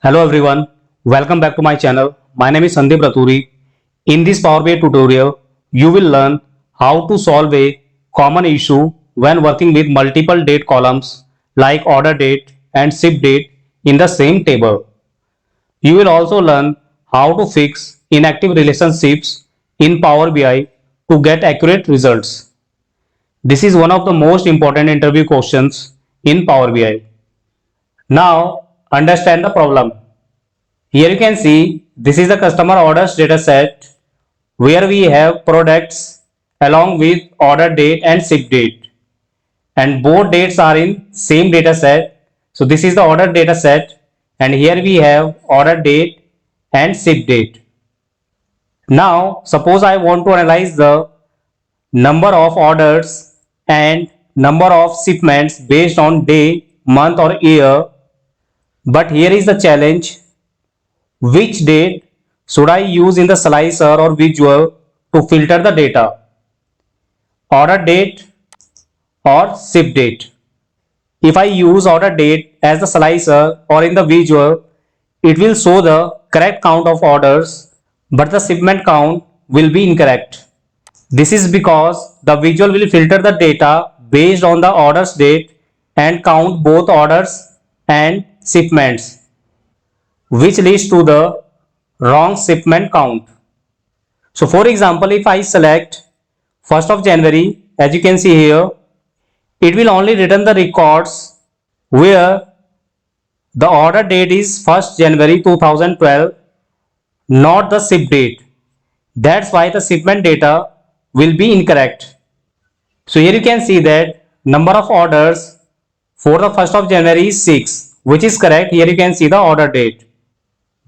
Hello everyone, welcome back to my channel. My name is Sandeep Raturi. In this Power BI tutorial, you will learn how to solve a common issue when working with multiple date columns like order date and ship date in the same table. You will also learn how to fix inactive relationships in Power BI to get accurate results. This is one of the most important interview questions in Power BI. Now, understand the problem. Here you can see this is the customer orders data set where we have products along with order date and ship date, and both dates are in same data set. So this is the order data set and here we have order date and ship date. Now suppose I want to analyze the number of orders and number of shipments based on day, month or year, but here is the challenge. Which date should I use in the slicer or visual to filter the data? Order date or ship date? If I use order date as the slicer or in the visual, it will show the correct count of orders, but the shipment count will be incorrect. This is because the visual will filter the data based on the orders date and count both orders and shipments, which leads to the wrong shipment count. So for example, if I select 1st of January, as you can see here, it will only return the records where the order date is 1st January 2012, not the ship date. That's why the shipment data will be incorrect. So here you can see that number of orders for the 1st of January is 6, which is correct. Here you can see the order date.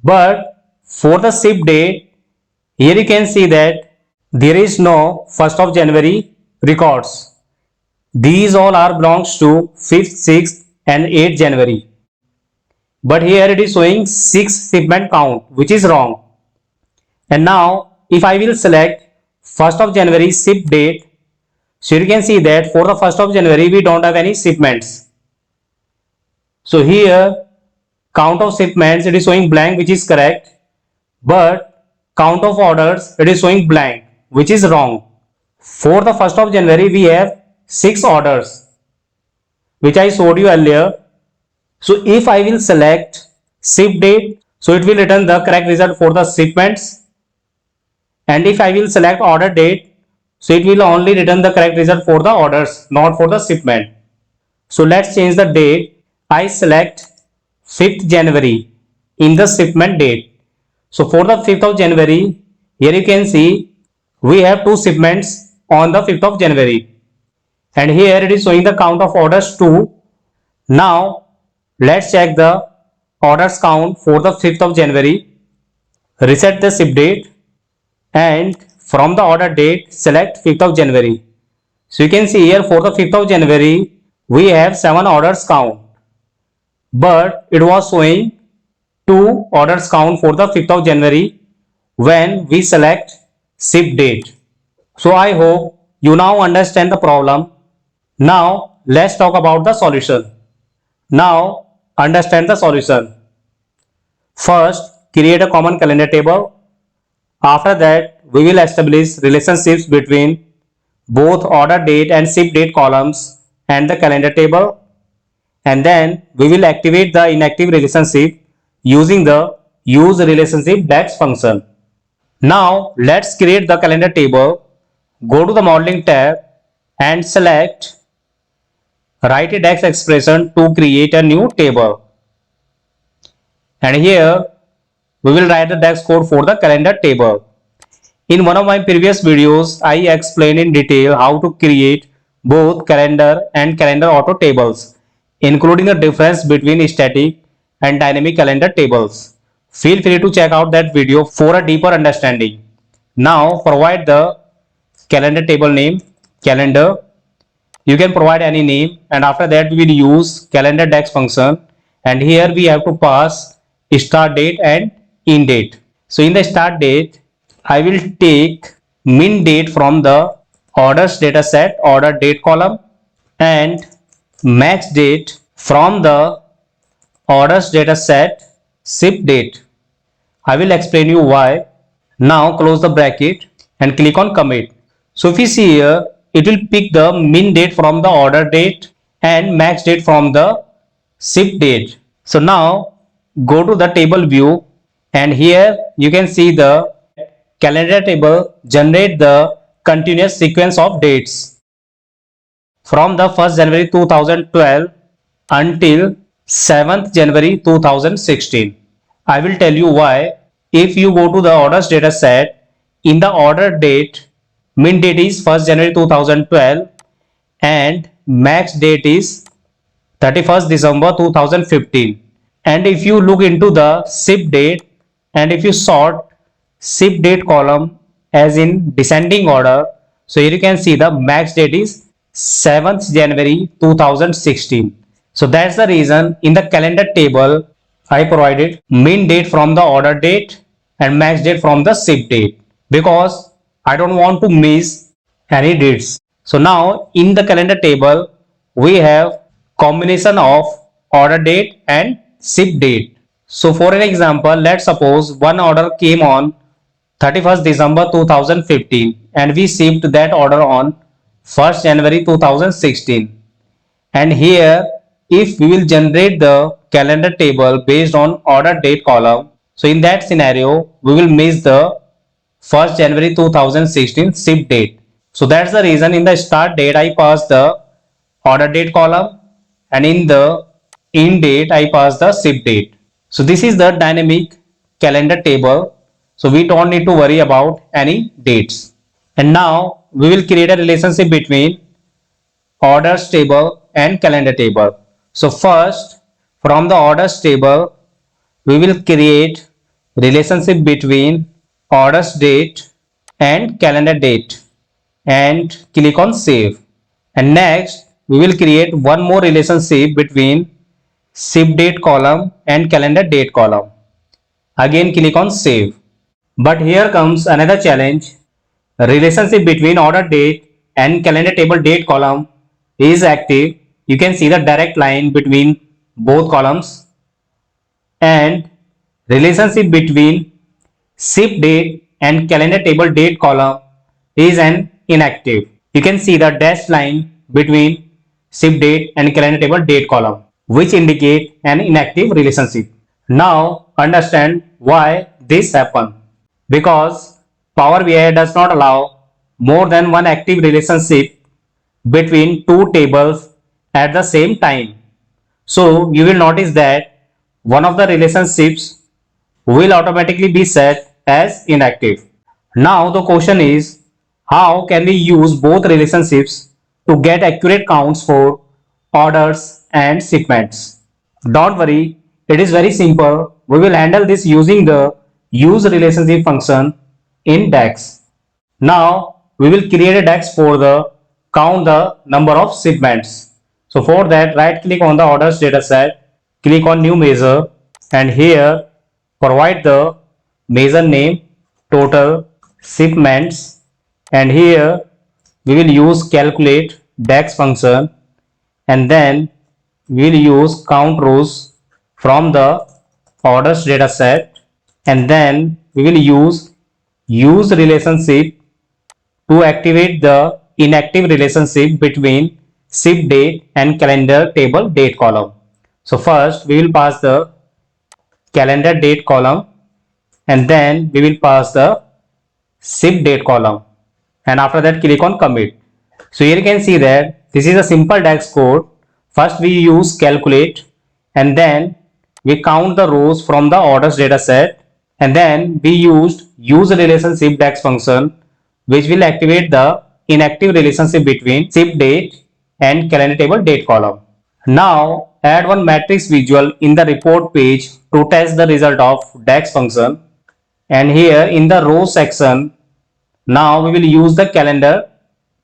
But for the ship date, here you can see that there is no 1st of January records. These all are belongs to 5th, 6th and 8th January. But here it is showing 6 shipment count, which is wrong. And now if I will select 1st of January ship date, so you can see that for the 1st of January we don't have any shipments. So here count of shipments it is showing blank, which is correct, but count of orders it is showing blank, which is wrong. For the 1st of January we have 6 orders, which I showed you earlier. So if I will select ship date, so it will return the correct result for the shipments, and if I will select order date, so it will only return the correct result for the orders, not for the shipment. So let's change the date. I select 5th January in the shipment date. So for the 5th of January, here you can see we have 2 shipments on the 5th of January. And here it is showing the count of orders 2. Now let's check the orders count for the 5th of January. Reset the ship date and from the order date select 5th of January. So you can see here for the 5th of January we have 7 orders count, but it was showing 2 orders count for the 5th of January when we select ship date. So I hope you now understand the problem. Now let's talk about the solution. Now understand the solution. First, create a common calendar table. After that, we will establish relationships between both order date and ship date columns and the calendar table. And then we will activate the inactive relationship using the use relationship DAX function. Now let's create the calendar table. Go to the modeling tab and select write a DAX expression to create a new table. And here we will write the DAX code for the calendar table. In one of my previous videos, I explained in detail how to create both calendar and Calendarauto tables, including the difference between static and dynamic calendar tables. Feel free to check out that video for a deeper understanding. Now provide the calendar table name, calendar. You can provide any name, and after that we will use calendar DAX function, and here we have to pass start date and end date. So in the start date, I will take min date from the orders data set, order date column, and max date from the orders data set, ship date. I will explain you why. Now close the bracket and click on commit. So if you see here, it will pick the min date from the order date and max date from the ship date. So now go to the table view, and here you can see the calendar table generate the continuous sequence of dates from the 1st January 2012 until 7th January 2016. I will tell you why. If you go to the orders data set, in the order date, min date is 1st January 2012 and max date is 31st December 2015. And if you look into the ship date, and if you sort ship date column as in descending order, so here you can see the max date is 7th January 2016. So that's the reason in the calendar table I provided min date from the order date and max date from the ship date, because I don't want to miss any dates. So now in the calendar table we have combination of order date and ship date. So for an example, let's suppose one order came on 31st December 2015 and we shipped that order on 1st January 2016. And here if we will generate the calendar table based on order date column, so in that scenario we will miss the 1st January 2016 ship date. So that's the reason in the start date I pass the order date column, and in the end date I pass the ship date. So this is the dynamic calendar table. So we don't need to worry about any dates. And now we will create a relationship between orders table and calendar table. So first, from the orders table we will create relationship between orders date and calendar date and click on save. And next we will create one more relationship between ship date column and calendar date column. Again click on save. But here comes another challenge. Relationship between order date and calendar table date column is active. You can see the direct line between both columns, and relationship between ship date and calendar table date column is an inactive. You can see the dashed line between ship date and calendar table date column, which indicate an inactive relationship. Now understand why this happen. Because Power BI does not allow more than one active relationship between two tables at the same time. So you will notice that one of the relationships will automatically be set as inactive. Now the question is, how can we use both relationships to get accurate counts for orders and shipments? Don't worry, it is very simple. We will handle this using the use relationship function in DAX. Now we will create a DAX for the count the number of shipments. So for that, right click on the orders dataset, click on new measure, and here provide the measure name total shipments, and here we will use calculate DAX function, and then we will use count rows from the orders dataset, and then we will use relationship to activate the inactive relationship between ship date and calendar table date column. So first we will pass the calendar date column, and then we will pass the ship date column, and after that click on commit. So here you can see that this is a simple DAX code. First we use calculate, and then we count the rows from the orders dataset, and then we used use relationship DAX function, which will activate the inactive relationship between ship date and calendar table date column. Now add one matrix visual in the report page to test the result of DAX function, and here in the row section now we will use the calendar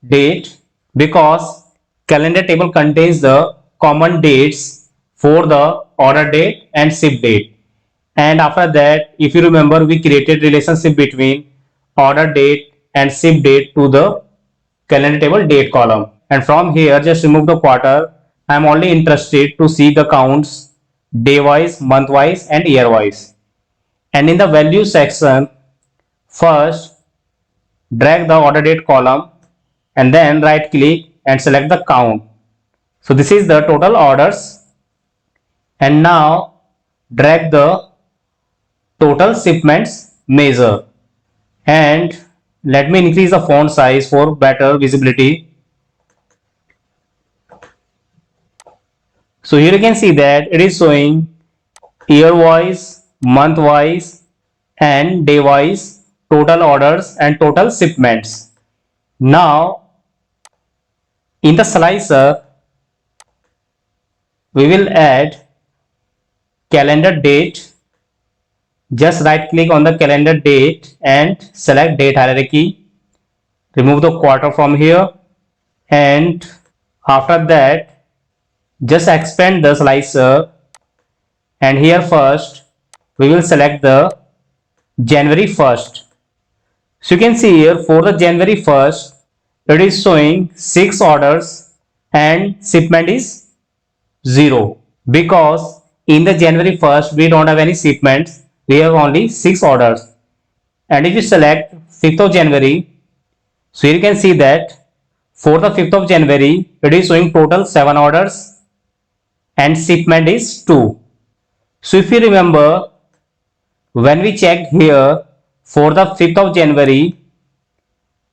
date, because calendar table contains the common dates for the order date and ship date. And after that, if you remember, we created relationship between order date and ship date to the calendar table date column. And from here just remove the quarter. I am only interested to see the counts day wise, month wise and year wise. And in the value section, first drag the order date column and then right click and select the count. So this is the total orders, and now drag the total shipments measure, and let me increase the font size for better visibility. So here you can see that it is showing year wise, month wise and day wise total orders and total shipments. Now in the slicer we will add calendar date. Just right click on the calendar date and select date hierarchy. Remove the quarter from here, and after that just expand the slicer, and here first we will select the January 1st. So you can see here for the January 1st it is showing 6 orders and shipment is 0, because in the January 1st we don't have any shipments, we have only 6 orders. And if you select 5th of January, so here you can see that for the 5th of January it is showing total 7 orders and shipment is 2. So if you remember, when we checked here for the 5th of January,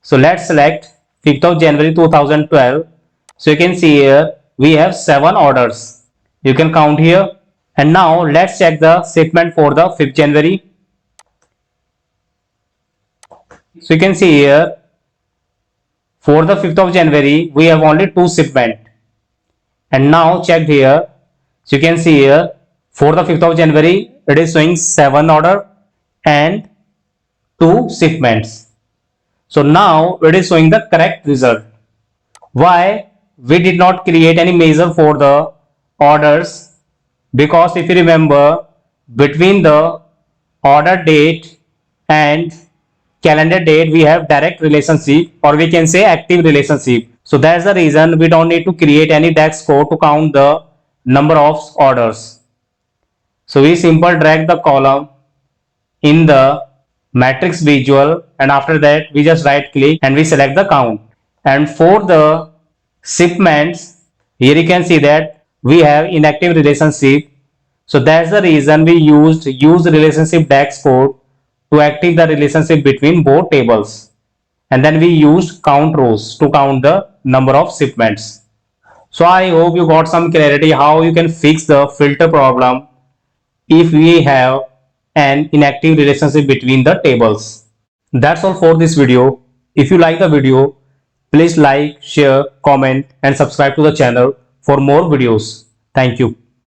so let's select 5th of January 2012. So you can see here we have 7 orders. You can count here. And now let's check the shipment for the 5th January. So you can see here for the 5th of January we have only 2 shipment. And now checked here. So you can see here for the 5th of January it is showing 7 order and 2 shipments. So now it is showing the correct result. Why we did not create any measure for the orders? Because if you remember, between the order date and calendar date we have direct relationship, or we can say active relationship. So that's the reason we don't need to create any DAX code to count the number of orders. So we simply drag the column in the matrix visual, and after that we just right click and we select the count. And for the shipments, here you can see that we have inactive relationship. So that's the reason we used use relationship DAX code to active the relationship between both tables. And then we used count rows to count the number of shipments. So I hope you got some clarity how you can fix the filter problem if we have an inactive relationship between the tables. That's all for this video. If you like the video, please like, share, comment and subscribe to the channel for more videos. Thank you.